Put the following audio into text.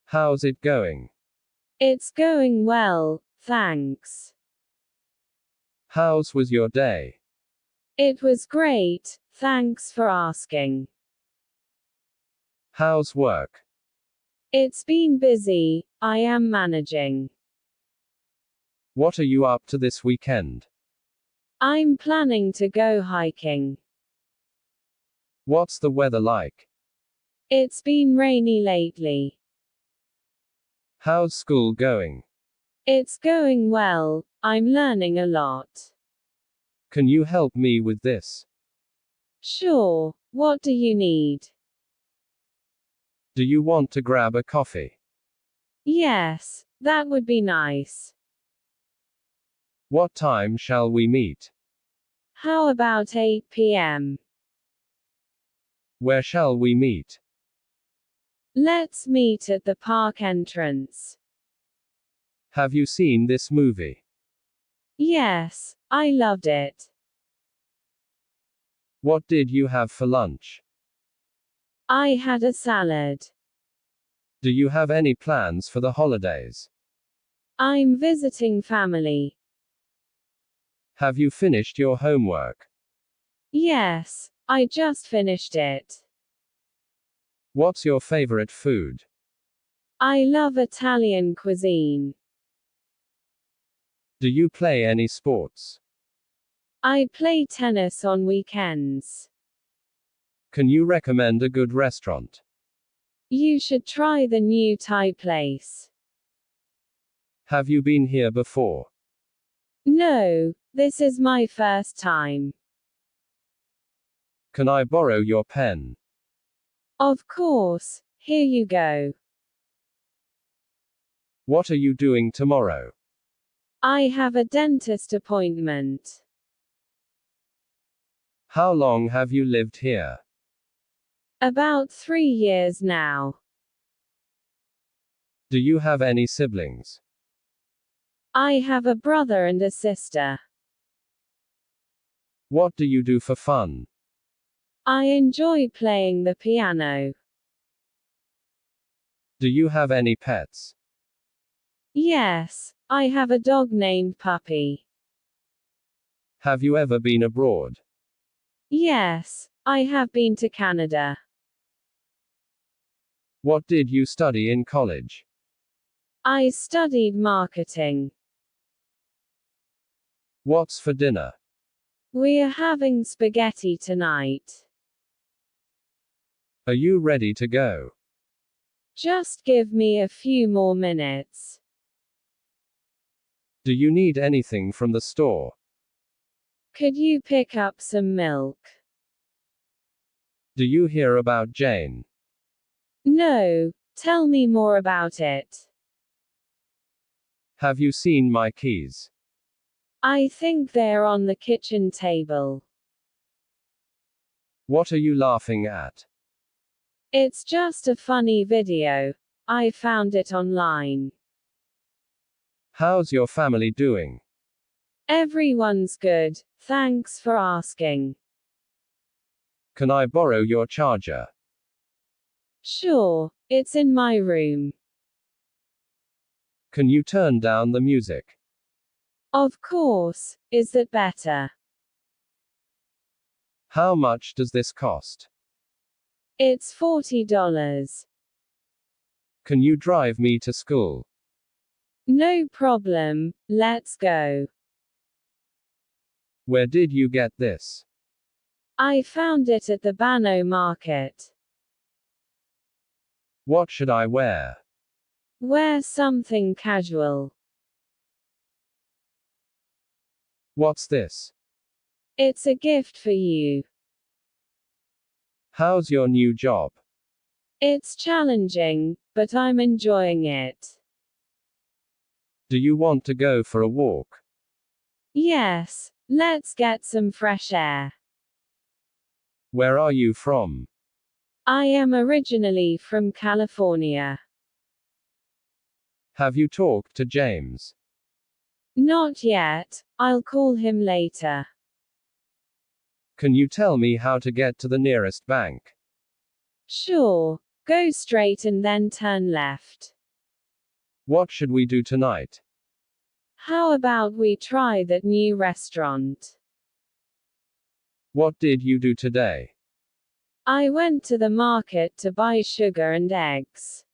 How's it going? It's going well, thanks. How's was your day? It was great, thanks for asking. How's work? It's been busy, I am managing. What are you up to this weekend? I'm planning to go hiking. What's the weather like? It's been rainy lately. How's school going? It's going well, I'm learning a lot. Can you help me with this? Sure, what do you need? Do you want to grab a coffee? Yes, that would be nice. What time shall we meet? How about 8 p.m.? Where shall we meet? Let's meet at the park entrance. Have you seen this movie? Yes, I loved it. What did you have for lunch? I had a salad. Do you have any plans for the holidays? I'm visiting family. Have you finished your homework? Yes, I just finished it. What's your favorite food? I love Italian cuisine. Do you play any sports? I play tennis on weekends. Can you recommend a good restaurant? You should try the new Thai place. Have you been here before? No, this is my first time. Can I borrow your pen? Of course, here you go. What are you doing tomorrow? I have a dentist appointment. How long have you lived here? About 3 years now. Do you have any siblings? I have a brother and a sister. What do you do for fun? I enjoy playing the piano. Do you have any pets? Yes, I have a dog named Puppy. Have you ever been abroad? Yes, I have been to Canada. What did you study in college? I studied marketing. What's for dinner? We're having spaghetti tonight. Are you ready to go? Just give me a few more minutes. Do you need anything from the store? Could you pick up some milk? Do you hear about Jane? No, tell me more about it. Have you seen my keys? I think they're on the kitchen table. What are you laughing at? It's just a funny video. I found it online. How's your family doing? Everyone's good, thanks for asking. Can I borrow your charger? Sure, it's in my room. Can you turn down the music? Of course, is that better? How much does this cost? It's $40. Can you drive me to school? No problem, let's go. Where did you get this? I found it at the Bano market. What should I wear? Wear something casual. What's this? It's a gift for you. How's your new job? It's challenging, but I'm enjoying it. Do you want to go for a walk? Yes, let's get some fresh air. Where are you from? I am originally from California. Have you talked to James? Not yet, I'll call him later. Can you tell me how to get to the nearest bank? Sure, go straight and then turn left. What should we do tonight? How about we try that new restaurant? What did you do today? I went to the market to buy sugar and eggs.